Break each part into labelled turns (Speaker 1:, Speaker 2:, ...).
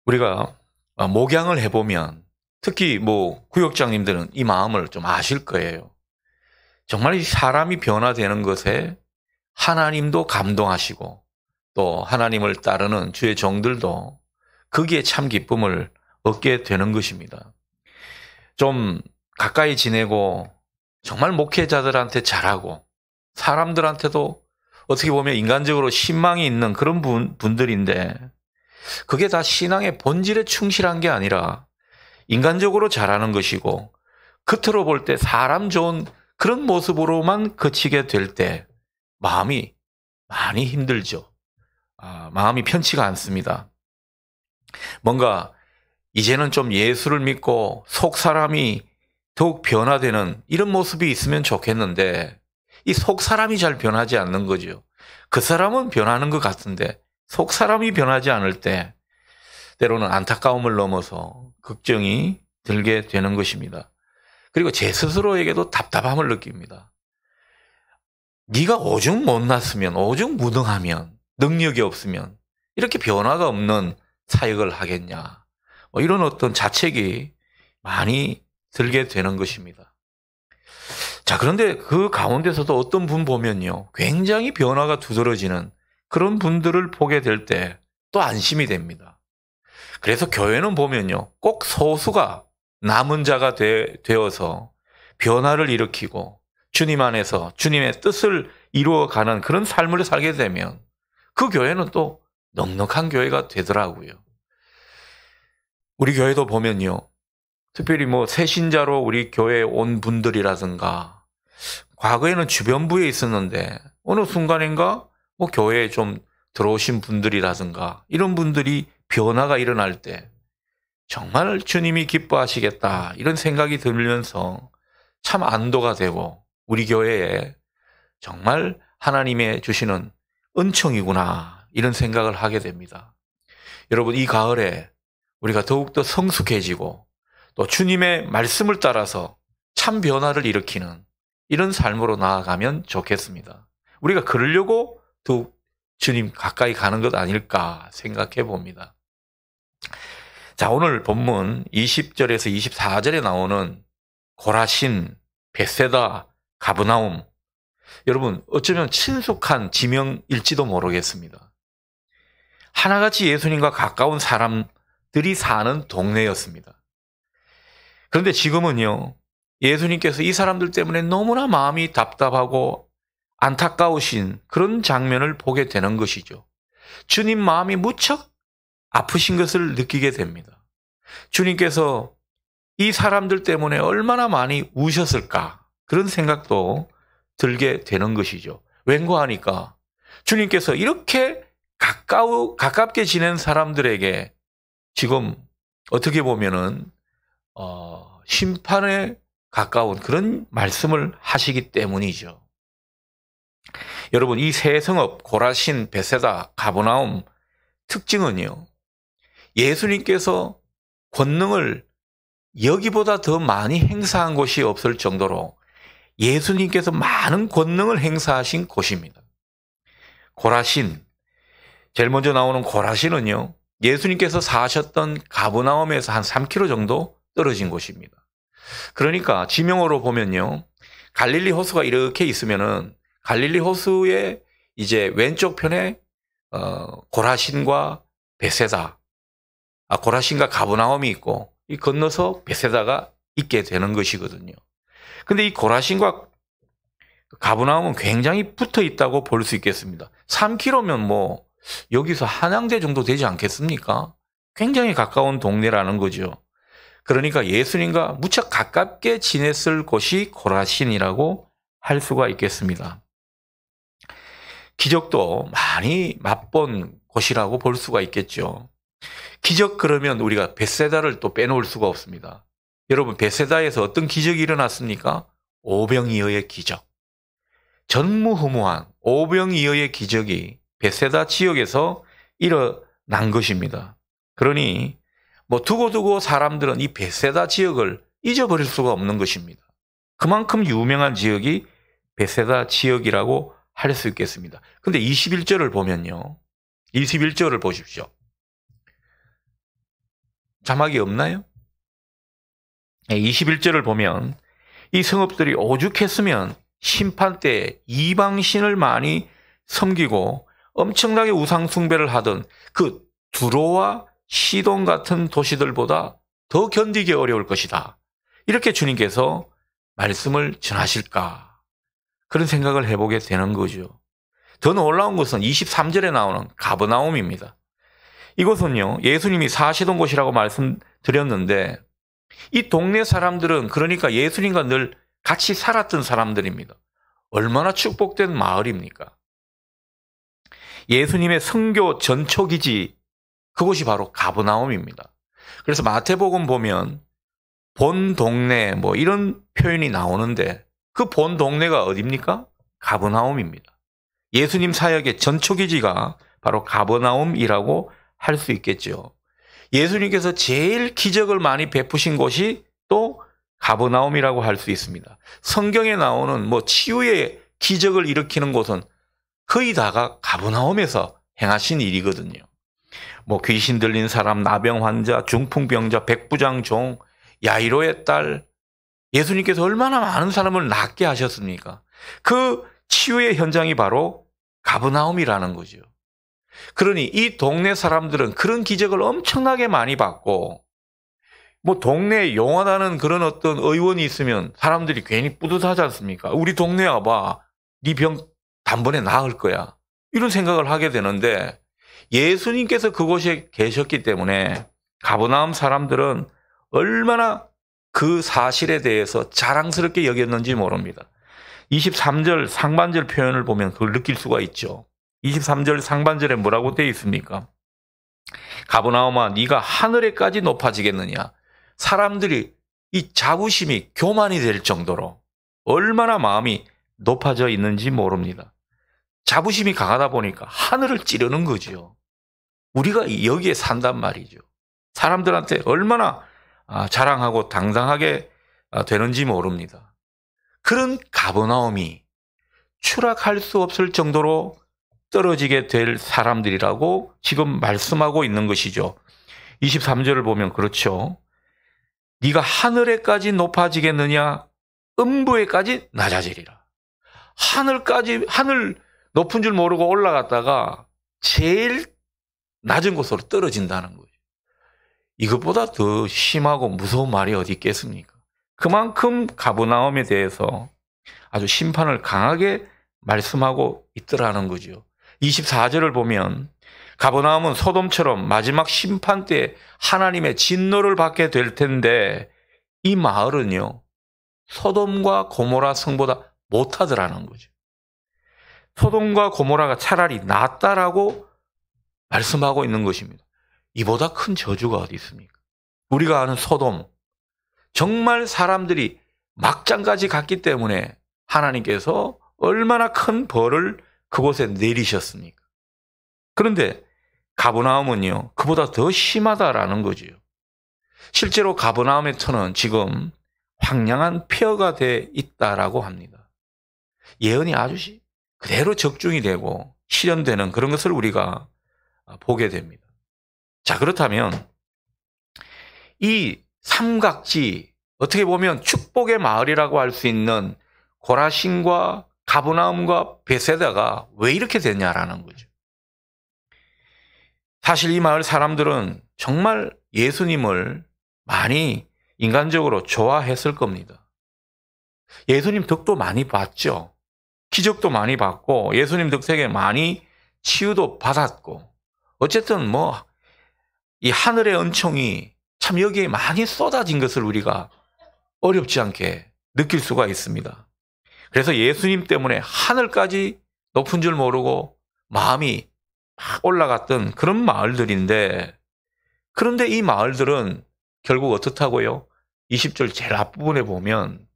Speaker 1: 우리가 목양을 해보면 특히 뭐 구역장님들은 이 마음을 좀 아실 거예요. 정말 이 사람이 변화되는 것에 하나님도 감동하시고 또 하나님을 따르는 주의 종들도 거기에 참 기쁨을 얻게 되는 것입니다. 좀 가까이 지내고 정말 목회자들한테 잘하고 사람들한테도 어떻게 보면 인간적으로 신망이 있는 그런 분들인데 그게 다 신앙의 본질에 충실한 게 아니라 인간적으로 잘하는 것이고 겉으로 볼 때 사람 좋은 그런 모습으로만 그치게 될 때 마음이 많이 힘들죠. 마음이 편치가 않습니다. 뭔가 이제는 좀 예수를 믿고 속 사람이 더욱 변화되는 이런 모습이 있으면 좋겠는데 이 속 사람이 잘 변하지 않는 거죠. 그 사람은 변하는 것 같은데 속 사람이 변하지 않을 때 때로는 안타까움을 넘어서 걱정이 들게 되는 것입니다. 그리고 제 스스로에게도 답답함을 느낍니다. 네가 오죽 못났으면 오죽 무능하면 능력이 없으면 이렇게 변화가 없는 사역을 하겠냐. 이런 어떤 자책이 많이 들게 되는 것입니다. 자, 그런데 그 가운데서도 어떤 분 보면요. 굉장히 변화가 두드러지는 그런 분들을 보게 될 때 또 안심이 됩니다. 그래서 교회는 보면요. 꼭 소수가 남은 자가 되어서 변화를 일으키고 주님 안에서 주님의 뜻을 이루어가는 그런 삶을 살게 되면 그 교회는 또 넉넉한 교회가 되더라고요. 우리 교회도 보면요. 특별히 뭐 새신자로 우리 교회에 온 분들이라든가 과거에는 주변부에 있었는데 어느 순간인가 뭐 교회에 좀 들어오신 분들이라든가 이런 분들이 변화가 일어날 때 정말 주님이 기뻐하시겠다 이런 생각이 들면서 참 안도가 되고 우리 교회에 정말 하나님의 주시는 은총이구나 이런 생각을 하게 됩니다. 여러분 이 가을에 우리가 더욱더 성숙해지고 또 주님의 말씀을 따라서 참 변화를 일으키는 이런 삶으로 나아가면 좋겠습니다. 우리가 그러려고 더욱 주님 가까이 가는 것 아닐까 생각해 봅니다. 자, 오늘 본문 20절에서 24절에 나오는 고라신, 벳세다, 가브나움. 여러분, 어쩌면 친숙한 지명일지도 모르겠습니다. 하나같이 예수님과 가까운 사람들이 사는 동네였습니다. 그런데 지금은요, 예수님께서 이 사람들 때문에 너무나 마음이 답답하고 안타까우신 그런 장면을 보게 되는 것이죠. 주님 마음이 무척 아프신 것을 느끼게 됩니다. 주님께서 이 사람들 때문에 얼마나 많이 우셨을까 그런 생각도 들게 되는 것이죠. 왠고하니까 주님께서 이렇게 가깝게 지낸 사람들에게 지금 어떻게 보면은 심판에 가까운 그런 말씀을 하시기 때문이죠. 여러분 이 세 성읍 고라신, 벳세다, 가버나움 특징은요. 예수님께서 권능을 여기보다 더 많이 행사한 곳이 없을 정도로 예수님께서 많은 권능을 행사하신 곳입니다. 고라신, 제일 먼저 나오는 고라신은요. 예수님께서 사셨던 가버나움에서 한 3km 정도 떨어진 곳입니다. 그러니까 지명으로 보면요. 갈릴리 호수가 이렇게 있으면은 갈릴리 호수의 이제 왼쪽 편에 고라신과 벳세다, 고라신과 가버나움이 있고 이 건너서 벳세다가 있게 되는 것이거든요. 근데 이 고라신과 가버나움은 굉장히 붙어 있다고 볼 수 있겠습니다. 3km면 뭐 여기서 한양대 정도 되지 않겠습니까? 굉장히 가까운 동네라는 거죠. 그러니까 예수님과 무척 가깝게 지냈을 곳이 고라신이라고 할 수가 있겠습니다. 기적도 많이 맛본 곳이라고 볼 수가 있겠죠. 기적 그러면 우리가 벳세다를 또 빼놓을 수가 없습니다. 여러분 벳세다에서 어떤 기적이 일어났습니까? 오병이어의 기적. 전무후무한 오병이어의 기적이 벳세다 지역에서 일어난 것입니다. 그러니 뭐 두고두고 사람들은 이 벳세다 지역을 잊어버릴 수가 없는 것입니다. 그만큼 유명한 지역이 벳세다 지역이라고 할 수 있겠습니다. 근데 21절을 보면요. 21절을 보십시오. 자막이 없나요? 21절을 보면 이 성읍들이 오죽했으면 심판 때 이방신을 많이 섬기고 엄청나게 우상 숭배를 하던 그 두로와 시돈 같은 도시들보다 더 견디기 어려울 것이다. 이렇게 주님께서 말씀을 전하실까? 그런 생각을 해보게 되는 거죠. 더 놀라운 것은 23절에 나오는 가버나움입니다. 이곳은요, 예수님이 사시던 곳이라고 말씀드렸는데 이 동네 사람들은 그러니까 예수님과 늘 같이 살았던 사람들입니다. 얼마나 축복된 마을입니까? 예수님의 선교 전초기지, 그곳이 바로 가버나움입니다. 그래서 마태복음 보면 본 동네 뭐 이런 표현이 나오는데 그 본 동네가 어디입니까? 가버나움입니다. 예수님 사역의 전초기지가 바로 가버나움이라고 할 수 있겠죠. 예수님께서 제일 기적을 많이 베푸신 곳이 또 가버나움이라고 할 수 있습니다. 성경에 나오는 뭐 치유의 기적을 일으키는 곳은 거의 다가 가버나움에서 행하신 일이거든요. 뭐 귀신 들린 사람, 나병 환자, 중풍병자, 백부장 종, 야이로의 딸, 예수님께서 얼마나 많은 사람을 낫게 하셨습니까? 그 치유의 현장이 바로 가버나움이라는 거죠. 그러니 이 동네 사람들은 그런 기적을 엄청나게 많이 받고, 뭐 동네에 용하다는 그런 어떤 의원이 있으면 사람들이 괜히 뿌듯하지 않습니까? 우리 동네 와봐, 네 병 단번에 나을 거야, 이런 생각을 하게 되는데 예수님께서 그곳에 계셨기 때문에 가버나움 사람들은 얼마나 그 사실에 대해서 자랑스럽게 여겼는지 모릅니다. 23절 상반절 표현을 보면 그걸 느낄 수가 있죠. 23절 상반절에 뭐라고 되어 있습니까? 가버나움아, 네가 하늘에까지 높아지겠느냐. 사람들이 이 자부심이 교만이 될 정도로 얼마나 마음이 높아져 있는지 모릅니다. 자부심이 강하다 보니까 하늘을 찌르는 거죠. 우리가 여기에 산단 말이죠. 사람들한테 얼마나 자랑하고 당당하게 되는지 모릅니다. 그런 가버나움이 추락할 수 없을 정도로 떨어지게 될 사람들이라고 지금 말씀하고 있는 것이죠. 23절을 보면 그렇죠. 네가 하늘에까지 높아지겠느냐, 음부에까지 낮아지리라. 하늘 높은 줄 모르고 올라갔다가 제일 낮은 곳으로 떨어진다는 거죠. 이것보다 더 심하고 무서운 말이 어디 있겠습니까? 그만큼 가버나움에 대해서 아주 심판을 강하게 말씀하고 있더라는 거죠. 24절을 보면 가버나움은 소돔처럼 마지막 심판 때 하나님의 진노를 받게 될 텐데 이 마을은요, 소돔과 고모라 성보다 못하더라는 거죠. 소돔과 고모라가 차라리 낫다라고 말씀하고 있는 것입니다. 이보다 큰 저주가 어디 있습니까? 우리가 아는 소돔, 정말 사람들이 막장까지 갔기 때문에 하나님께서 얼마나 큰 벌을 그곳에 내리셨습니까? 그런데 가버나움은요, 그보다 더 심하다라는 거죠. 실제로 가버나움의 터는 지금 황량한 폐허가 돼 있다라고 합니다. 예언이 아주 그대로 적중이 되고 실현되는 그런 것을 우리가 보게 됩니다. 자, 그렇다면 이 삼각지, 어떻게 보면 축복의 마을이라고 할 수 있는 고라신과 가버나움과 베세다가 왜 이렇게 됐냐라는 거죠. 사실 이 마을 사람들은 정말 예수님을 많이 인간적으로 좋아했을 겁니다. 예수님 덕도 많이 봤죠. 기적도 많이 받고 예수님 덕택에 많이 치유도 받았고, 어쨌든 뭐 이 하늘의 은총이 참 여기에 많이 쏟아진 것을 우리가 어렵지 않게 느낄 수가 있습니다. 그래서 예수님 때문에 하늘까지 높은 줄 모르고 마음이 막 올라갔던 그런 마을들인데, 그런데 이 마을들은 결국 어떻다고요? 20절 제일 앞부분에 보면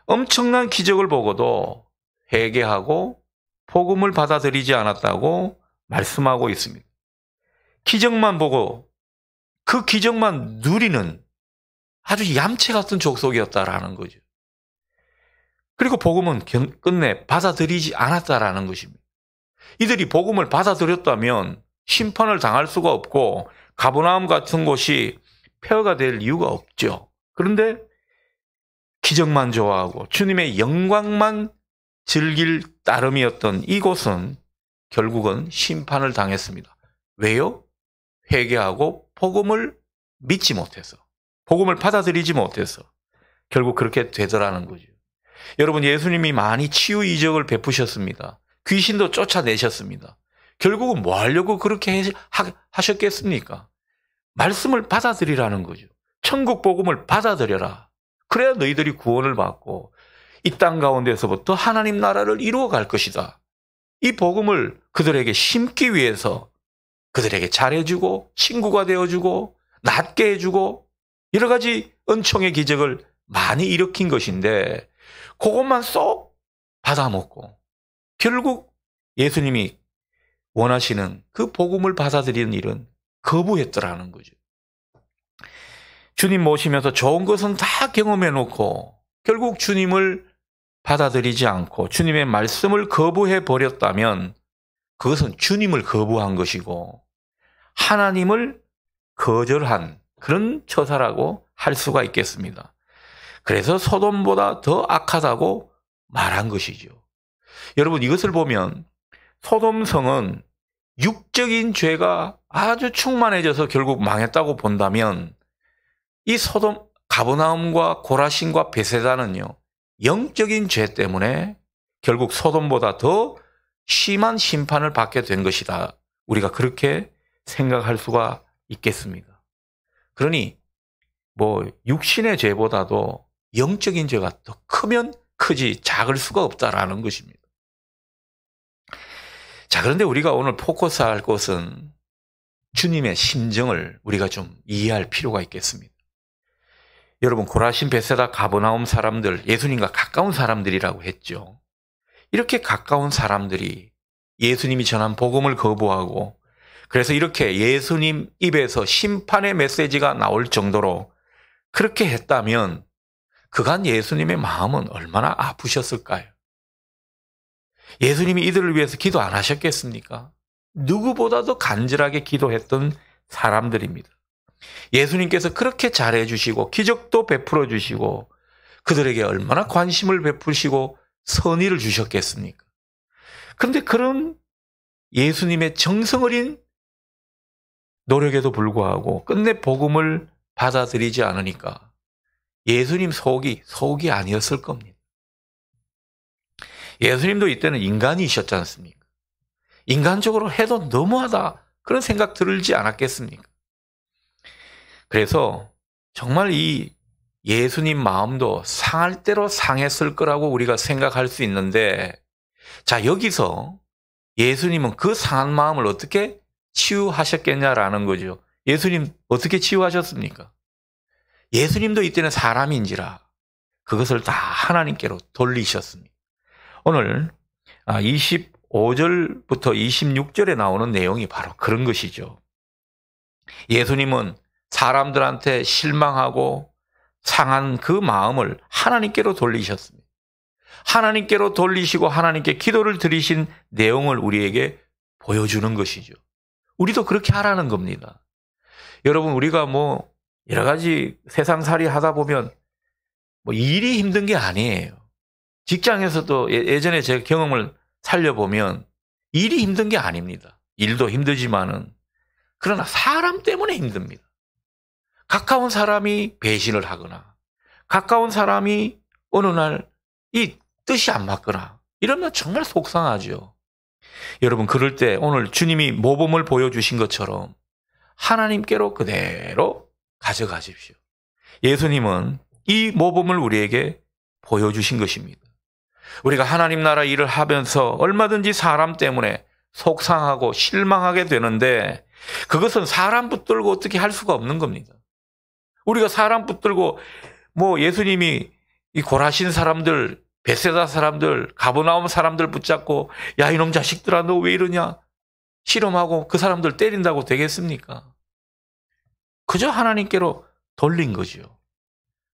Speaker 1: 엄청난 기적을 보고도 회개하고 복음을 받아들이지 않았다고 말씀하고 있습니다. 기적만 보고 그 기적만 누리는 아주 얌체 같은 족속이었다라는 거죠. 그리고 복음은 끝내 받아들이지 않았다라는 것입니다. 이들이 복음을 받아들였다면 심판을 당할 수가 없고 가버나움 같은 곳이 폐허가 될 이유가 없죠. 그런데 기적만 좋아하고 주님의 영광만 즐길 따름이었던 이곳은 결국은 심판을 당했습니다. 왜요? 회개하고 복음을 믿지 못해서, 복음을 받아들이지 못해서 결국 그렇게 되더라는 거죠. 여러분, 예수님이 많이 치유 이적을 베푸셨습니다. 귀신도 쫓아내셨습니다. 결국은 뭐 하려고 그렇게 하셨겠습니까? 말씀을 받아들이라는 거죠. 천국 복음을 받아들여라. 그래야 너희들이 구원을 받고 이 땅 가운데서부터 하나님 나라를 이루어 갈 것이다. 이 복음을 그들에게 심기 위해서 그들에게 잘해주고 친구가 되어주고 낫게 해주고 여러 가지 은총의 기적을 많이 일으킨 것인데 그것만 쏙 받아먹고 결국 예수님이 원하시는 그 복음을 받아들이는 일은 거부했더라는 거죠. 주님 모시면서 좋은 것은 다 경험해놓고 결국 주님을 받아들이지 않고 주님의 말씀을 거부해 버렸다면 그것은 주님을 거부한 것이고 하나님을 거절한 그런 처사라고 할 수가 있겠습니다. 그래서 소돔보다 더 악하다고 말한 것이죠. 여러분, 이것을 보면 소돔성은 육적인 죄가 아주 충만해져서 결국 망했다고 본다면 이 소돔, 가버나움과 고라신과 베세다는요, 영적인 죄 때문에 결국 소돔보다 더 심한 심판을 받게 된 것이다. 우리가 그렇게 생각할 수가 있겠습니다. 그러니 뭐 육신의 죄보다도 영적인 죄가 더 크면 크지 작을 수가 없다라는 것입니다. 자, 그런데 우리가 오늘 포커스할 것은 주님의 심정을 우리가 좀 이해할 필요가 있겠습니다. 여러분, 고라신, 베세다, 가버나움 사람들, 예수님과 가까운 사람들이라고 했죠. 이렇게 가까운 사람들이 예수님이 전한 복음을 거부하고 그래서 이렇게 예수님 입에서 심판의 메시지가 나올 정도로 그렇게 했다면 그간 예수님의 마음은 얼마나 아프셨을까요? 예수님이 이들을 위해서 기도 안 하셨겠습니까? 누구보다도 간절하게 기도했던 사람들입니다. 예수님께서 그렇게 잘해주시고 기적도 베풀어 주시고 그들에게 얼마나 관심을 베푸시고 선의를 주셨겠습니까? 그런데 그런 예수님의 정성 어린 노력에도 불구하고 끝내 복음을 받아들이지 않으니까 예수님 속이 아니었을 겁니다. 예수님도 이때는 인간이셨지 않습니까? 인간적으로 해도 너무하다 그런 생각 들지 않았겠습니까? 그래서 정말 이 예수님 마음도 상할 대로 상했을 거라고 우리가 생각할 수 있는데, 자, 여기서 예수님은 그 상한 마음을 어떻게 치유하셨겠냐라는 거죠. 예수님 어떻게 치유하셨습니까? 예수님도 이때는 사람인지라 그것을 다 하나님께로 돌리셨습니다. 오늘 25절부터 26절에 나오는 내용이 바로 그런 것이죠. 예수님은 사람들한테 실망하고 상한 그 마음을 하나님께로 돌리셨습니다. 하나님께로 돌리시고 하나님께 기도를 드리신 내용을 우리에게 보여주는 것이죠. 우리도 그렇게 하라는 겁니다. 여러분, 우리가 뭐 여러 가지 세상살이 하다 보면 뭐 일이 힘든 게 아니에요. 직장에서도 예전에 제 경험을 살려보면 일이 힘든 게 아닙니다. 일도 힘들지만은 그러나 사람 때문에 힘듭니다. 가까운 사람이 배신을 하거나 가까운 사람이 어느 날 이 뜻이 안 맞거나 이러면 정말 속상하죠. 여러분, 그럴 때 오늘 주님이 모범을 보여주신 것처럼 하나님께로 그대로 가져가십시오. 예수님은 이 모범을 우리에게 보여주신 것입니다. 우리가 하나님 나라 일을 하면서 얼마든지 사람 때문에 속상하고 실망하게 되는데 그것은 사람 붙들고 어떻게 할 수가 없는 겁니다. 우리가 사람 붙들고 뭐 예수님이 이 고라신 사람들, 베세다 사람들, 가버나움 사람들 붙잡고 야, 이놈 자식들아 너 왜 이러냐 실험하고 그 사람들 때린다고 되겠습니까? 그저 하나님께로 돌린 거죠.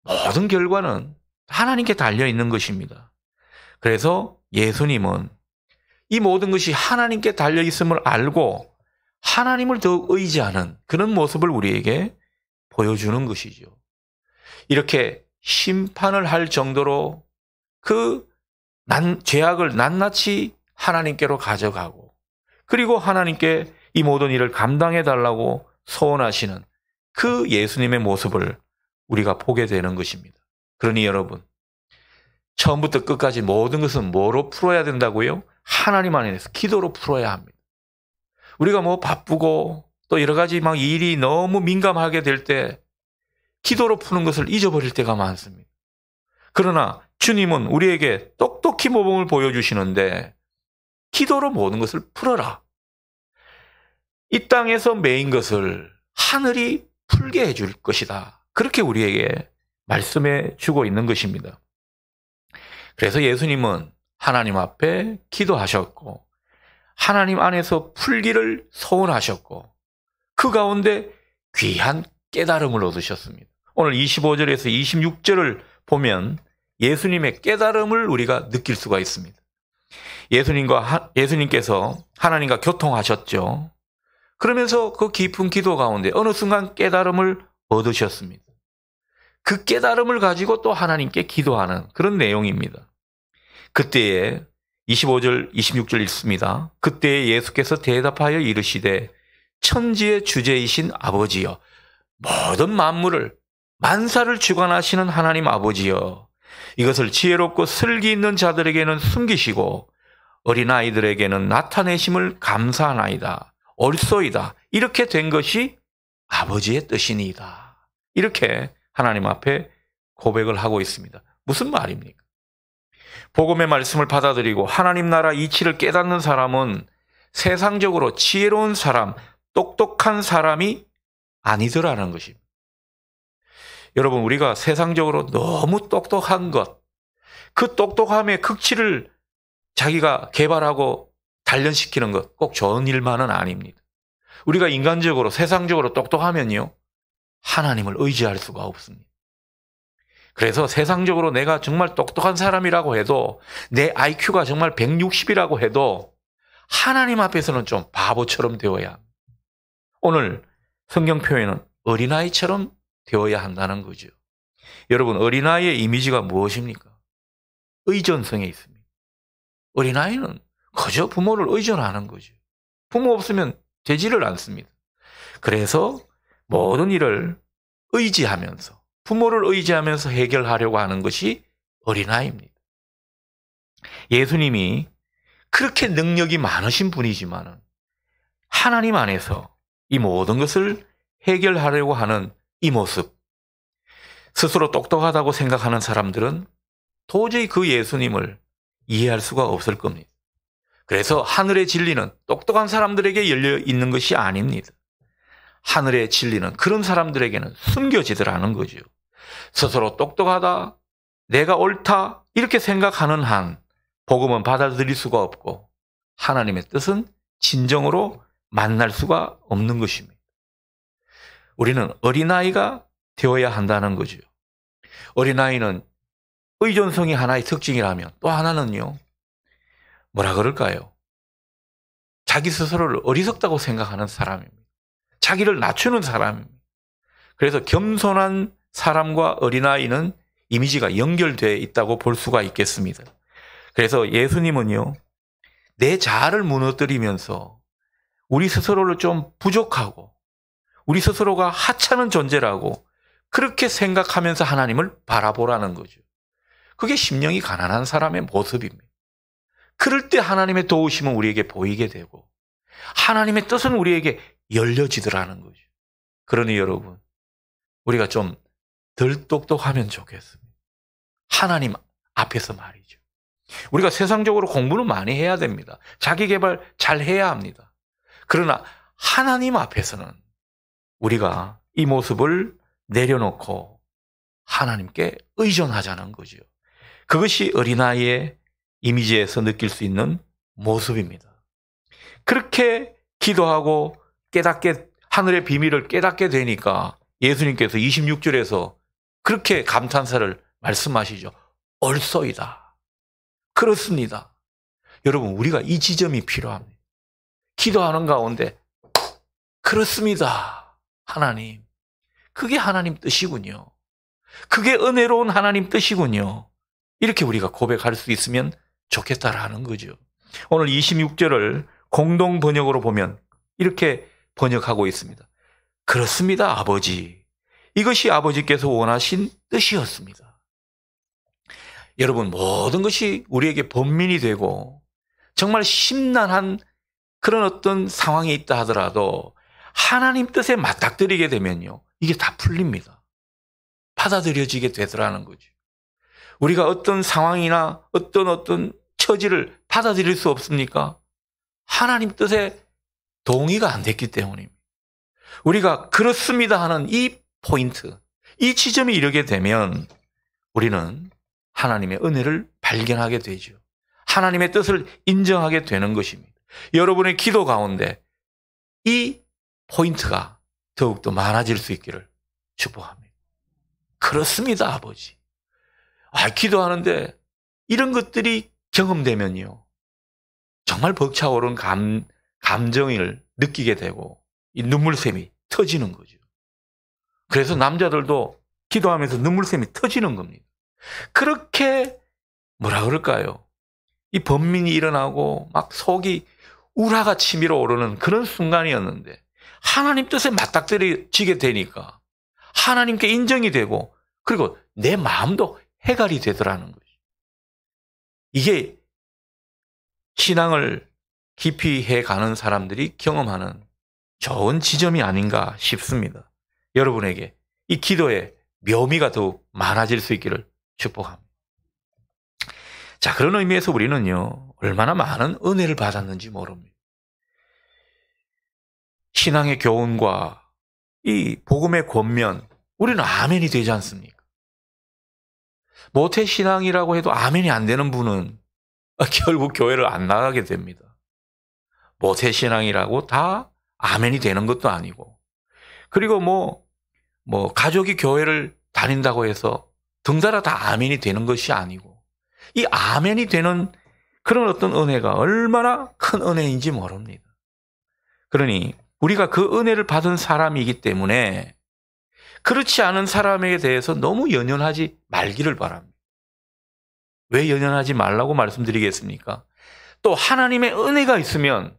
Speaker 1: 모든 결과는 하나님께 달려있는 것입니다. 그래서 예수님은 이 모든 것이 하나님께 달려있음을 알고 하나님을 더욱 의지하는 그런 모습을 우리에게 보여주는 것이죠. 이렇게 심판을 할 정도로 그 죄악을 낱낱이 하나님께로 가져가고, 그리고 하나님께 이 모든 일을 감당해 달라고 소원하시는 그 예수님의 모습을 우리가 보게 되는 것입니다. 그러니 여러분, 처음부터 끝까지 모든 것은 뭐로 풀어야 된다고요? 하나님 안에서 기도로 풀어야 합니다. 우리가 뭐 바쁘고 또 여러 가지 막 일이 너무 민감하게 될 때 기도로 푸는 것을 잊어버릴 때가 많습니다. 그러나 주님은 우리에게 똑똑히 모범을 보여주시는데 기도로 모든 것을 풀어라. 이 땅에서 매인 것을 하늘이 풀게 해줄 것이다. 그렇게 우리에게 말씀해 주고 있는 것입니다. 그래서 예수님은 하나님 앞에 기도하셨고 하나님 안에서 풀기를 소원하셨고 그 가운데 귀한 깨달음을 얻으셨습니다. 오늘 25절에서 26절을 보면 예수님의 깨달음을 우리가 느낄 수가 있습니다. 예수님께서 하나님과 교통하셨죠. 그러면서 그 깊은 기도 가운데 어느 순간 깨달음을 얻으셨습니다. 그 깨달음을 가지고 또 하나님께 기도하는 그런 내용입니다. 그때에 25절, 26절 읽습니다. 그때에 예수께서 대답하여 이르시되 천지의 주제이신 아버지여, 모든 만물을 만사를 주관하시는 하나님 아버지여, 이것을 지혜롭고 슬기 있는 자들에게는 숨기시고 어린아이들에게는 나타내심을 감사하나이다. 옳소이다. 이렇게 된 것이 아버지의 뜻이니이다. 이렇게 하나님 앞에 고백을 하고 있습니다. 무슨 말입니까? 복음의 말씀을 받아들이고 하나님 나라 이치를 깨닫는 사람은 세상적으로 지혜로운 사람, 똑똑한 사람이 아니더라는 것입니다. 여러분, 우리가 세상적으로 너무 똑똑한 것, 그 똑똑함의 극치를 자기가 개발하고 단련시키는 것 꼭 좋은 일만은 아닙니다. 우리가 인간적으로 세상적으로 똑똑하면요, 하나님을 의지할 수가 없습니다. 그래서 세상적으로 내가 정말 똑똑한 사람이라고 해도, 내 IQ가 정말 160이라고 해도 하나님 앞에서는 좀 바보처럼 되어야 합니다. 오늘 성경 표현은 어린아이처럼 되어야 한다는 거죠. 여러분, 어린아이의 이미지가 무엇입니까? 의존성에 있습니다. 어린아이는 그저 부모를 의존하는 거죠. 부모 없으면 되지를 않습니다. 그래서 모든 일을 의지하면서, 부모를 의지하면서 해결하려고 하는 것이 어린아이입니다. 예수님이 그렇게 능력이 많으신 분이지만 하나님 안에서 이 모든 것을 해결하려고 하는 이 모습, 스스로 똑똑하다고 생각하는 사람들은 도저히 그 예수님을 이해할 수가 없을 겁니다. 그래서 하늘의 진리는 똑똑한 사람들에게 열려 있는 것이 아닙니다. 하늘의 진리는 그런 사람들에게는 숨겨지더라는 거죠. 스스로 똑똑하다, 내가 옳다 이렇게 생각하는 한 복음은 받아들일 수가 없고 하나님의 뜻은 진정으로 만날 수가 없는 것입니다. 우리는 어린아이가 되어야 한다는 거죠. 어린아이는 의존성이 하나의 특징이라면 또 하나는요, 뭐라 그럴까요? 자기 스스로를 어리석다고 생각하는 사람입니다. 자기를 낮추는 사람입니다. 그래서 겸손한 사람과 어린아이는 이미지가 연결되어 있다고 볼 수가 있겠습니다. 그래서 예수님은요, 내 자아를 무너뜨리면서 우리 스스로를 좀 부족하고 우리 스스로가 하찮은 존재라고 그렇게 생각하면서 하나님을 바라보라는 거죠. 그게 심령이 가난한 사람의 모습입니다. 그럴 때 하나님의 도우심은 우리에게 보이게 되고 하나님의 뜻은 우리에게 열려지더라는 거죠. 그러니 여러분, 우리가 좀 덜 똑똑하면 좋겠습니다. 하나님 앞에서 말이죠. 우리가 세상적으로 공부는 많이 해야 됩니다. 자기 개발 잘 해야 합니다. 그러나 하나님 앞에서는 우리가 이 모습을 내려놓고 하나님께 의존하자는 거죠. 그것이 어린아이의 이미지에서 느낄 수 있는 모습입니다. 그렇게 기도하고 깨닫게, 하늘의 비밀을 깨닫게 되니까 예수님께서 26절에서 그렇게 감탄사를 말씀하시죠. 옳소이다. 그렇습니다. 여러분, 우리가 이 지점이 필요합니다. 기도하는 가운데 그렇습니다. 하나님. 그게 하나님 뜻이군요. 그게 은혜로운 하나님 뜻이군요. 이렇게 우리가 고백할 수 있으면 좋겠다라는 거죠. 오늘 26절을 공동 번역으로 보면 이렇게 번역하고 있습니다. 그렇습니다, 아버지. 이것이 아버지께서 원하신 뜻이었습니다. 여러분, 모든 것이 우리에게 번민이 되고 정말 심란한 그런 어떤 상황이 있다 하더라도 하나님 뜻에 맞닥뜨리게 되면요, 이게 다 풀립니다. 받아들여지게 되더라는 거죠. 우리가 어떤 상황이나 어떤 처지를 받아들일 수 없습니까? 하나님 뜻에 동의가 안 됐기 때문입니다. 우리가 그렇습니다 하는 이 포인트, 이 지점에 이르게 되면 우리는 하나님의 은혜를 발견하게 되죠. 하나님의 뜻을 인정하게 되는 것입니다. 여러분의 기도 가운데 이 포인트가 더욱더 많아질 수 있기를 축복합니다. 그렇습니다, 아버지. 기도하는데 이런 것들이 경험되면요, 정말 벅차오른 감정을 느끼게 되고 이 눈물샘이 터지는 거죠. 그래서 남자들도 기도하면서 눈물샘이 터지는 겁니다. 그렇게 뭐라 그럴까요? 이 번민이 일어나고 막 속이 우라가 치밀어 오르는 그런 순간이었는데 하나님 뜻에 맞닥뜨려지게 되니까 하나님께 인정이 되고 그리고 내 마음도 해갈이 되더라는 거죠. 이게 신앙을 깊이 해가는 사람들이 경험하는 좋은 지점이 아닌가 싶습니다. 여러분에게 이 기도의 묘미가 더욱 많아질 수 있기를 축복합니다. 자, 그런 의미에서 우리는요, 얼마나 많은 은혜를 받았는지 모릅니다. 신앙의 교훈과 이 복음의 권면, 우리는 아멘이 되지 않습니까? 모태신앙이라고 해도 아멘이 안 되는 분은 결국 교회를 안 나가게 됩니다. 모태신앙이라고 다 아멘이 되는 것도 아니고, 그리고 가족이 교회를 다닌다고 해서 등달아 다 아멘이 되는 것이 아니고, 이 아멘이 되는 그런 어떤 은혜가 얼마나 큰 은혜인지 모릅니다. 그러니 우리가 그 은혜를 받은 사람이기 때문에 그렇지 않은 사람에 대해서 너무 연연하지 말기를 바랍니다. 왜 연연하지 말라고 말씀드리겠습니까? 또 하나님의 은혜가 있으면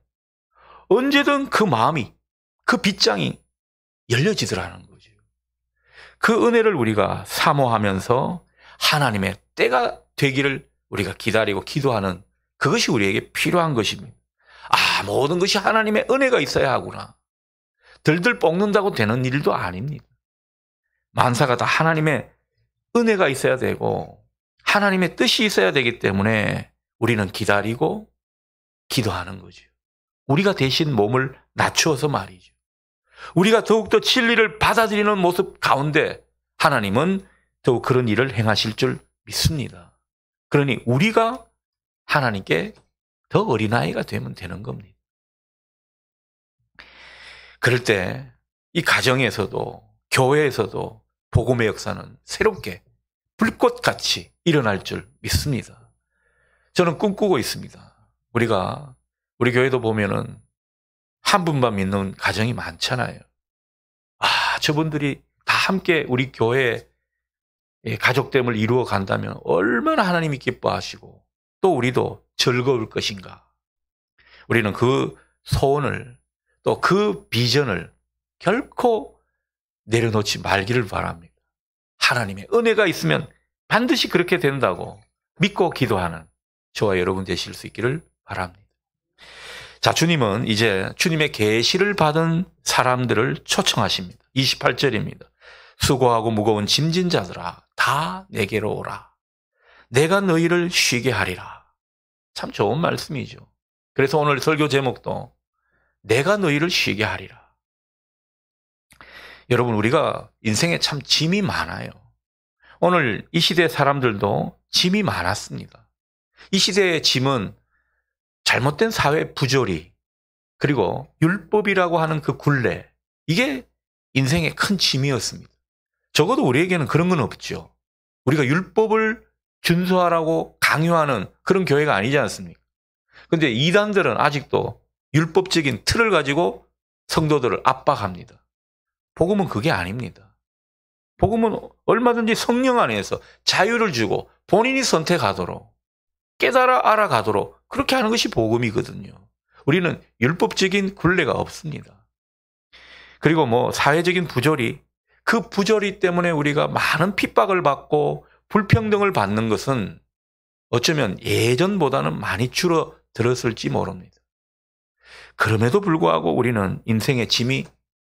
Speaker 1: 언제든 그 마음이, 그 빗장이 열려지더라는 거죠. 그 은혜를 우리가 사모하면서 하나님의 때가 되기를 우리가 기다리고 기도하는 그것이 우리에게 필요한 것입니다. 모든 것이 하나님의 은혜가 있어야 하구나. 들들 볶는다고 되는 일도 아닙니다. 만사가 다 하나님의 은혜가 있어야 되고 하나님의 뜻이 있어야 되기 때문에 우리는 기다리고 기도하는 거죠. 우리가 대신 몸을 낮추어서 말이죠. 우리가 더욱더 진리를 받아들이는 모습 가운데 하나님은 더욱 그런 일을 행하실 줄 믿습니다. 그러니 우리가 하나님께 더 어린아이가 되면 되는 겁니다. 그럴 때 이 가정에서도 교회에서도 복음의 역사는 새롭게 불꽃같이 일어날 줄 믿습니다. 저는 꿈꾸고 있습니다. 우리 교회도 보면은 한 분만 믿는 가정이 많잖아요. 저분들이 다 함께 우리 교회의 가족됨을 이루어 간다면 얼마나 하나님이 기뻐하시고 또 우리도 즐거울 것인가. 우리는 그 소원을 또 그 비전을 결코 내려놓지 말기를 바랍니다. 하나님의 은혜가 있으면 반드시 그렇게 된다고 믿고 기도하는 저와 여러분 되실 수 있기를 바랍니다. 자, 주님은 이제 주님의 계시를 받은 사람들을 초청하십니다. 28절입니다. 수고하고 무거운 짐진 자들아 다 내게로 오라. 내가 너희를 쉬게 하리라. 참 좋은 말씀이죠. 그래서 오늘 설교 제목도 내가 너희를 쉬게 하리라. 여러분, 우리가 인생에 참 짐이 많아요. 오늘 이 시대 사람들도 짐이 많았습니다. 이 시대의 짐은 잘못된 사회 부조리, 그리고 율법이라고 하는 그 굴레, 이게 인생의 큰 짐이었습니다. 적어도 우리에게는 그런 건 없죠. 우리가 율법을 준수하라고 강요하는 그런 교회가 아니지 않습니까? 그런데 이단들은 아직도 율법적인 틀을 가지고 성도들을 압박합니다. 복음은 그게 아닙니다. 복음은 얼마든지 성령 안에서 자유를 주고 본인이 선택하도록 깨달아 알아가도록 그렇게 하는 것이 복음이거든요. 우리는 율법적인 굴레가 없습니다. 그리고 뭐 사회적인 부조리, 그 부조리 때문에 우리가 많은 핍박을 받고 불평등을 받는 것은 어쩌면 예전보다는 많이 줄어들었을지 모릅니다. 그럼에도 불구하고 우리는 인생의 짐이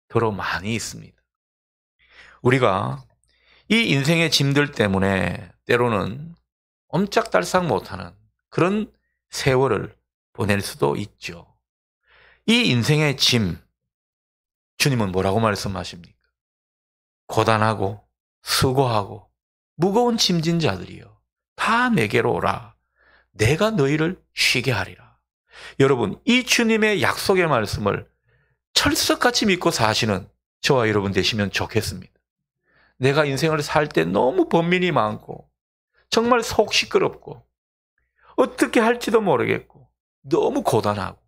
Speaker 1: 더러 많이 있습니다. 우리가 이 인생의 짐들 때문에 때로는 옴짝달싹 못하는 그런 세월을 보낼 수도 있죠. 이 인생의 짐, 주님은 뭐라고 말씀하십니까? 고단하고 수고하고 무거운 짐진 자들이여 다 내게로 오라. 내가 너희를 쉬게 하리라. 여러분, 이 주님의 약속의 말씀을 철석같이 믿고 사시는 저와 여러분 되시면 좋겠습니다. 내가 인생을 살 때 너무 번민이 많고 정말 속 시끄럽고 어떻게 할지도 모르겠고 너무 고단하고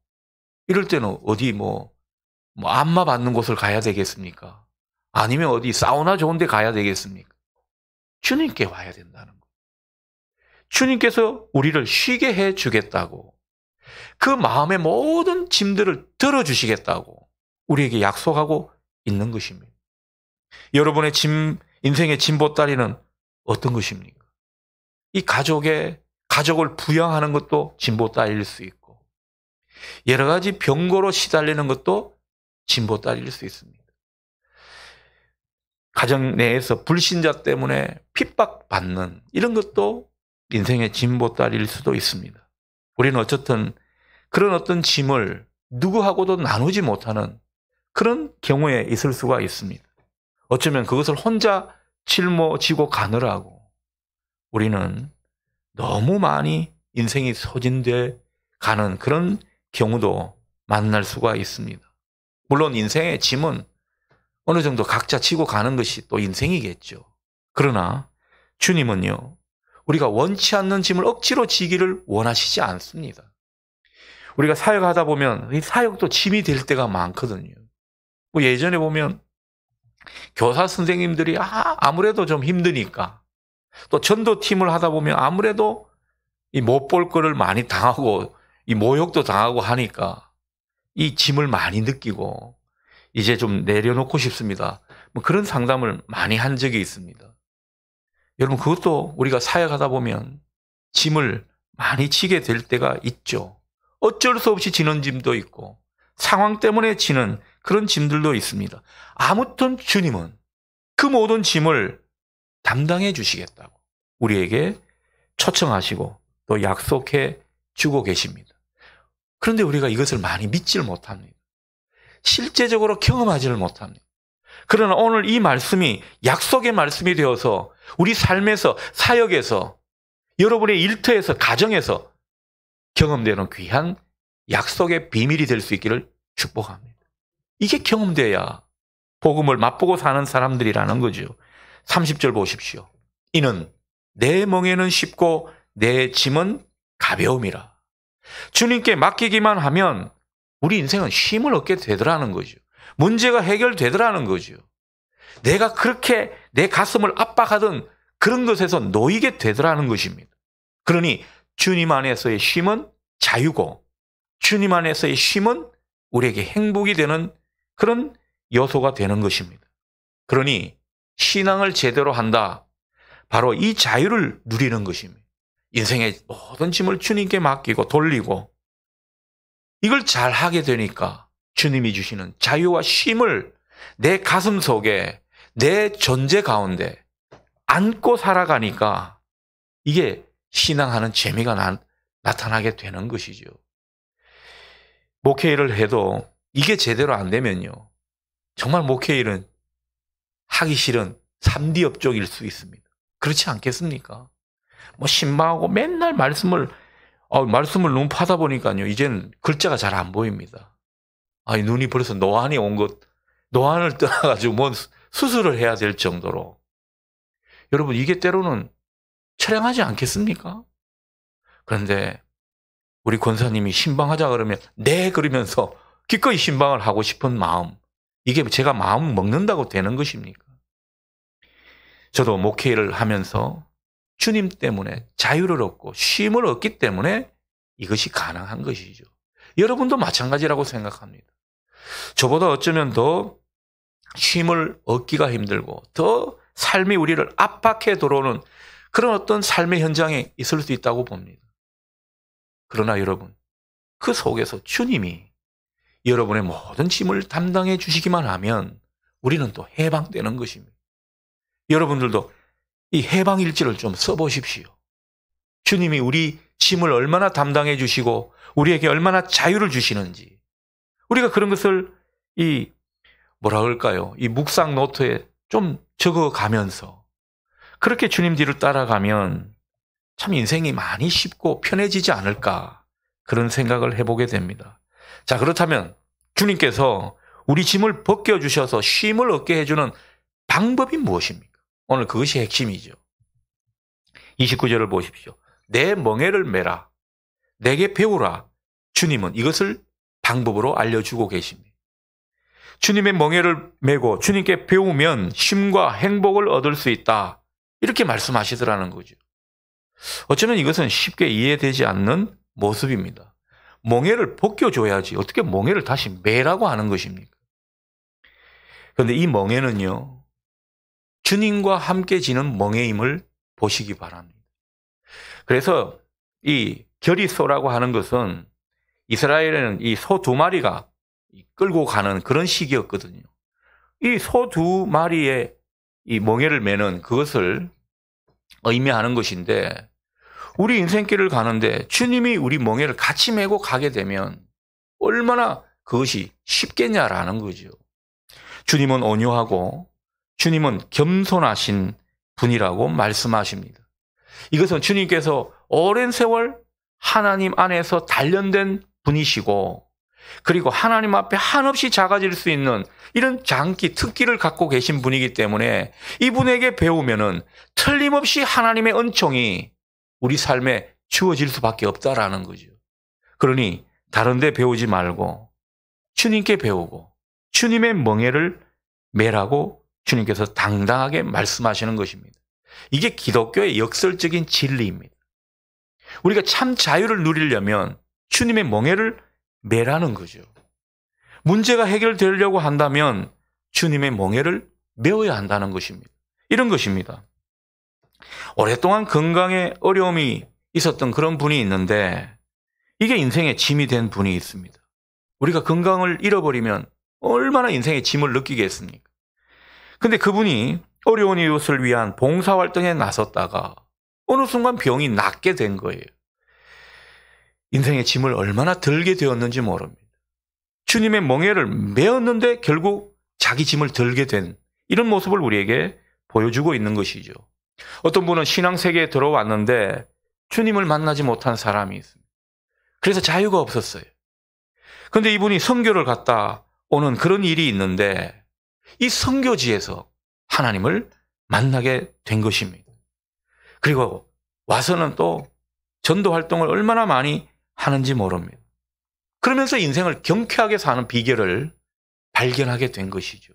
Speaker 1: 이럴 때는 어디 뭐 안마 받는 곳을 가야 되겠습니까? 아니면 어디 사우나 좋은 데 가야 되겠습니까? 주님께 와야 된다는 거예요. 주님께서 우리를 쉬게 해 주겠다고, 그 마음의 모든 짐들을 들어주시겠다고 우리에게 약속하고 있는 것입니다. 여러분의 인생의 짐보따리는 어떤 것입니까? 이 가족을 부양하는 것도 짐보따리일 수 있고, 여러 가지 병고로 시달리는 것도 짐보따리일 수 있습니다. 가정 내에서 불신자 때문에 핍박받는 이런 것도 인생의 짐보따리일 수도 있습니다. 우리는 어쨌든 그런 어떤 짐을 누구하고도 나누지 못하는 그런 경우에 있을 수가 있습니다. 어쩌면 그것을 혼자 짊어지고 가느라고 우리는 너무 많이 인생이 소진돼 가는 그런 경우도 만날 수가 있습니다. 물론 인생의 짐은 어느 정도 각자 지고 가는 것이 또 인생이겠죠. 그러나 주님은요, 우리가 원치 않는 짐을 억지로 지기를 원하시지 않습니다. 우리가 사역하다 보면 이 사역도 짐이 될 때가 많거든요. 뭐 예전에 보면 교사 선생님들이 아무래도 좀 힘드니까, 또 전도팀을 하다 보면 아무래도 이 못 볼 거를 많이 당하고 이 모욕도 당하고 하니까 이 짐을 많이 느끼고 이제 좀 내려놓고 싶습니다. 뭐 그런 상담을 많이 한 적이 있습니다. 여러분, 그것도 우리가 사역하다 보면 짐을 많이 지게 될 때가 있죠. 어쩔 수 없이 지는 짐도 있고 상황 때문에 지는 그런 짐들도 있습니다. 아무튼 주님은 그 모든 짐을 담당해 주시겠다고 우리에게 초청하시고 또 약속해 주고 계십니다. 그런데 우리가 이것을 많이 믿지를 못합니다. 실제적으로 경험하지를 못합니다. 그러나 오늘 이 말씀이 약속의 말씀이 되어서 우리 삶에서, 사역에서, 여러분의 일터에서, 가정에서 경험되는 귀한 약속의 비밀이 될 수 있기를 축복합니다. 이게 경험돼야 복음을 맛보고 사는 사람들이라는 거죠. 30절 보십시오. 이는 내 멍에는 쉽고 내 짐은 가벼움이라. 주님께 맡기기만 하면 우리 인생은 쉼을 얻게 되더라는 거죠. 문제가 해결되더라는 거죠. 내가 그렇게 내 가슴을 압박하던 그런 것에서 놓이게 되더라는 것입니다. 그러니 주님 안에서의 쉼은 자유고, 주님 안에서의 쉼은 우리에게 행복이 되는 그런 요소가 되는 것입니다. 그러니 신앙을 제대로 한다, 바로 이 자유를 누리는 것입니다. 인생의 모든 짐을 주님께 맡기고 돌리고 이걸 잘 하게 되니까 주님이 주시는 자유와 쉼을 내 가슴 속에, 내 존재 가운데 안고 살아가니까 이게 신앙하는 재미가 나타나게 되는 것이죠. 목회일을 해도 이게 제대로 안 되면요, 정말 목회일은 하기 싫은 3D 업종일 수 있습니다. 그렇지 않겠습니까? 뭐 신방하고 맨날 말씀을 너무 파다 보니까요, 이제는 글자가 잘 안 보입니다. 눈이 벌써 노안이 온 것, 노안을 떠나가지고 뭔 수술을 해야 될 정도로. 여러분, 이게 때로는 처량하지 않겠습니까? 그런데 우리 권사님이 신방하자 그러면 네 그러면서 기꺼이 신방을 하고 싶은 마음, 이게 제가 마음 먹는다고 되는 것입니까? 저도 목회를 하면서 주님 때문에 자유를 얻고 쉼을 얻기 때문에 이것이 가능한 것이죠. 여러분도 마찬가지라고 생각합니다. 저보다 어쩌면 더 쉼을 얻기가 힘들고 더 삶이 우리를 압박해 들어오는 그런 어떤 삶의 현장에 있을 수 있다고 봅니다. 그러나 여러분, 그 속에서 주님이 여러분의 모든 짐을 담당해 주시기만 하면 우리는 또 해방되는 것입니다. 여러분들도 이 해방일지를 좀 써보십시오. 주님이 우리 짐을 얼마나 담당해 주시고 우리에게 얼마나 자유를 주시는지 우리가 그런 것을 이 묵상 노트에 좀 적어가면서 그렇게 주님 뒤를 따라가면 참 인생이 많이 쉽고 편해지지 않을까 그런 생각을 해보게 됩니다. 자, 그렇다면 주님께서 우리 짐을 벗겨주셔서 쉼을 얻게 해주는 방법이 무엇입니까? 오늘 그것이 핵심이죠. 29절을 보십시오. 내 멍에를 메라. 내게 배우라. 주님은 이것을 방법으로 알려주고 계십니다. 주님의 멍에를 메고 주님께 배우면 쉼과 행복을 얻을 수 있다. 이렇게 말씀하시더라는 거죠. 어쩌면 이것은 쉽게 이해되지 않는 모습입니다. 멍에를 벗겨줘야지 어떻게 멍에를 다시 매라고 하는 것입니까? 그런데 이 멍에는요, 주님과 함께 지는 멍에임을 보시기 바랍니다. 그래서 이 결의소라고 하는 것은 이스라엘에는 이 소 2마리가 끌고 가는 그런 시기였거든요. 이 소 2마리의 이 멍에를 매는 그것을 의미하는 것인데 우리 인생길을 가는데 주님이 우리 멍에를 같이 메고 가게 되면 얼마나 그것이 쉽겠냐라는 거죠. 주님은 온유하고 주님은 겸손하신 분이라고 말씀하십니다. 이것은 주님께서 오랜 세월 하나님 안에서 단련된 분이시고 그리고 하나님 앞에 한없이 작아질 수 있는 이런 장기, 특기를 갖고 계신 분이기 때문에 이분에게 배우면은 틀림없이 하나님의 은총이 우리 삶에 주어질 수밖에 없다라는 거죠. 그러니 다른 데 배우지 말고 주님께 배우고 주님의 멍에를 매라고 주님께서 당당하게 말씀하시는 것입니다. 이게 기독교의 역설적인 진리입니다. 우리가 참 자유를 누리려면 주님의 멍에를 매라는 거죠. 문제가 해결되려고 한다면 주님의 멍에를 메어야 한다는 것입니다. 이런 것입니다. 오랫동안 건강에 어려움이 있었던 그런 분이 있는데 이게 인생의 짐이 된 분이 있습니다. 우리가 건강을 잃어버리면 얼마나 인생의 짐을 느끼겠습니까? 근데 그분이 어려운 이웃을 위한 봉사활동에 나섰다가 어느 순간 병이 낫게 된 거예요. 인생의 짐을 얼마나 들게 되었는지 모릅니다. 주님의 멍에를 메었는데 결국 자기 짐을 들게 된 이런 모습을 우리에게 보여주고 있는 것이죠. 어떤 분은 신앙 세계에 들어왔는데 주님을 만나지 못한 사람이 있습니다. 그래서 자유가 없었어요. 그런데 이분이 선교를 갔다 오는 그런 일이 있는데 이 선교지에서 하나님을 만나게 된 것입니다. 그리고 와서는 또 전도 활동을 얼마나 많이 하는지 모릅니다. 그러면서 인생을 경쾌하게 사는 비결을 발견하게 된 것이죠.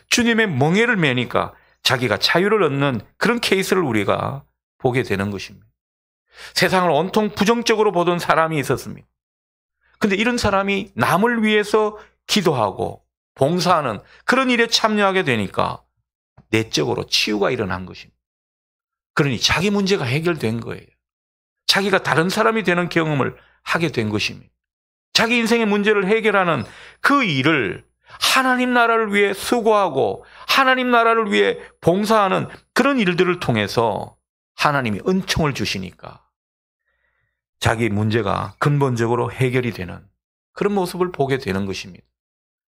Speaker 1: 주님의 멍에를 매니까 자기가 자유를 얻는 그런 케이스를 우리가 보게 되는 것입니다. 세상을 온통 부정적으로 보던 사람이 있었습니다. 그런데 이런 사람이 남을 위해서 기도하고 봉사하는 그런 일에 참여하게 되니까 내적으로 치유가 일어난 것입니다. 그러니 자기 문제가 해결된 거예요. 자기가 다른 사람이 되는 경험을 하게 된 것입니다. 자기 인생의 문제를 해결하는 그 일을 하나님 나라를 위해 수고하고 하나님 나라를 위해 봉사하는 그런 일들을 통해서 하나님이 은총을 주시니까 자기 문제가 근본적으로 해결이 되는 그런 모습을 보게 되는 것입니다.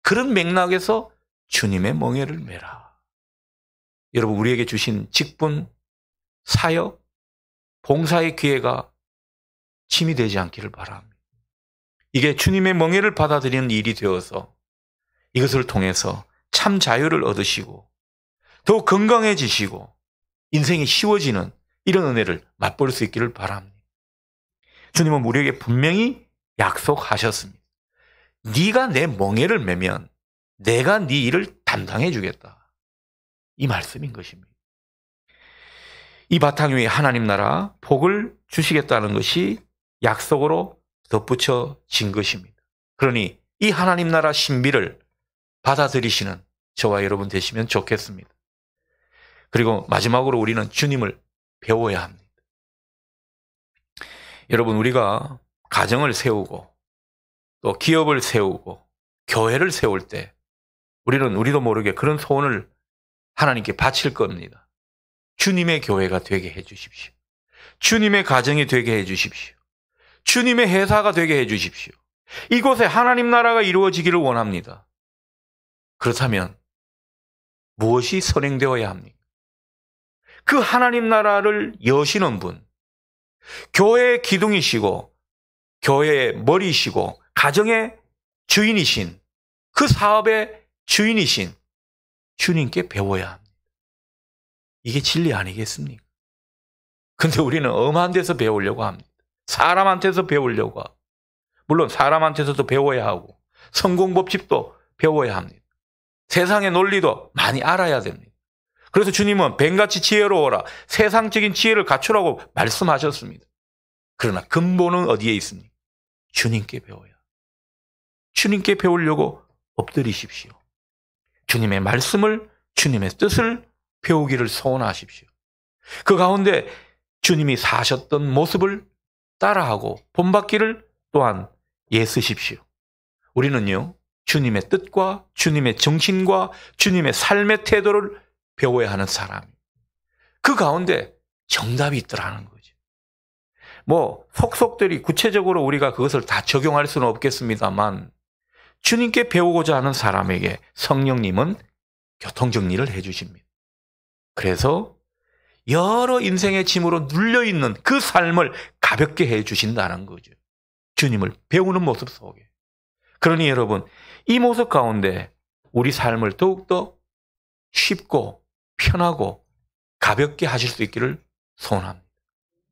Speaker 1: 그런 맥락에서 주님의 멍에를 메라. 여러분, 우리에게 주신 직분, 사역, 봉사의 기회가 짐이 되지 않기를 바랍니다. 이게 주님의 멍에를 받아들이는 일이 되어서 이것을 통해서 참 자유를 얻으시고 더욱 건강해지시고 인생이 쉬워지는 이런 은혜를 맛볼 수 있기를 바랍니다. 주님은 우리에게 분명히 약속하셨습니다. 네가 내 멍에를 매면 내가 네 일을 담당해 주겠다. 이 말씀인 것입니다. 이 바탕 위에 하나님 나라 복을 주시겠다는 것이 약속으로 덧붙여진 것입니다. 그러니 이 하나님 나라 신비를 받아들이시는 저와 여러분 되시면 좋겠습니다. 그리고 마지막으로 우리는 주님을 배워야 합니다. 여러분, 우리가 가정을 세우고 또 기업을 세우고 교회를 세울 때 우리는 우리도 모르게 그런 소원을 하나님께 바칠 겁니다. 주님의 교회가 되게 해 주십시오. 주님의 가정이 되게 해 주십시오. 주님의 회사가 되게 해 주십시오. 이곳에 하나님 나라가 이루어지기를 원합니다. 그렇다면 무엇이 선행되어야 합니까? 그 하나님 나라를 여시는 분, 교회의 기둥이시고 교회의 머리이시고 가정의 주인이신, 그 사업의 주인이신 주님께 배워야 합니다. 이게 진리 아니겠습니까? 근데 우리는 엄한 데서 배우려고 합니다. 사람한테서 배우려고 하고, 물론 사람한테서도 배워야 하고 성공법칙도 배워야 합니다. 세상의 논리도 많이 알아야 됩니다. 그래서 주님은 뱀같이 지혜로워라, 세상적인 지혜를 갖추라고 말씀하셨습니다. 그러나 근본은 어디에 있습니까? 주님께 배워야. 주님께 배우려고 엎드리십시오. 주님의 말씀을, 주님의 뜻을 배우기를 소원하십시오. 그 가운데 주님이 사셨던 모습을 따라하고 본받기를 또한 애쓰십시오. 우리는요, 주님의 뜻과 주님의 정신과 주님의 삶의 태도를 배워야 하는 사람입니다. 그 가운데 정답이 있더라는 거죠. 뭐 속속들이 구체적으로 우리가 그것을 다 적용할 수는 없겠습니다만 주님께 배우고자 하는 사람에게 성령님은 교통정리를 해 주십니다. 그래서 여러 인생의 짐으로 눌려있는 그 삶을 가볍게 해 주신다는 거죠. 주님을 배우는 모습 속에. 그러니 여러분, 이 모습 가운데 우리 삶을 더욱더 쉽고 편하고 가볍게 하실 수 있기를 소원합니다.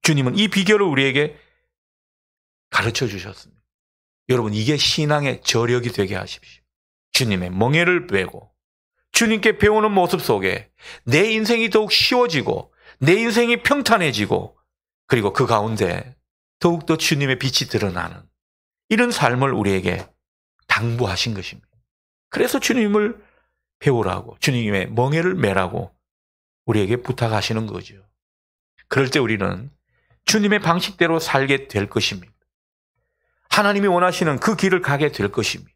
Speaker 1: 주님은 이 비결을 우리에게 가르쳐 주셨습니다. 여러분, 이게 신앙의 저력이 되게 하십시오. 주님의 멍에를 베고 주님께 배우는 모습 속에 내 인생이 더욱 쉬워지고 내 인생이 평탄해지고 그리고 그 가운데 더욱더 주님의 빛이 드러나는 이런 삶을 우리에게 당부하신 것입니다. 그래서 주님을 배우라고, 주님의 멍에를 매라고 우리에게 부탁하시는 거죠. 그럴 때 우리는 주님의 방식대로 살게 될 것입니다. 하나님이 원하시는 그 길을 가게 될 것입니다.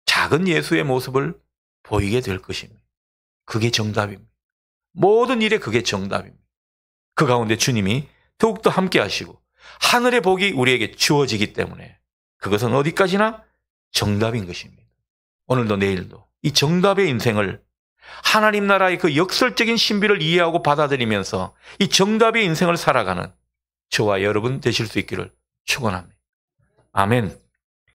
Speaker 1: 작은 예수의 모습을 보이게 될 것입니다. 그게 정답입니다. 모든 일에 그게 정답입니다. 그 가운데 주님이 더욱더 함께 하시고 하늘의 복이 우리에게 주어지기 때문에 그것은 어디까지나 정답인 것입니다. 오늘도 내일도 이 정답의 인생을, 하나님 나라의 그 역설적인 신비를 이해하고 받아들이면서 이 정답의 인생을 살아가는 저와 여러분 되실 수 있기를 축원합니다. 아멘.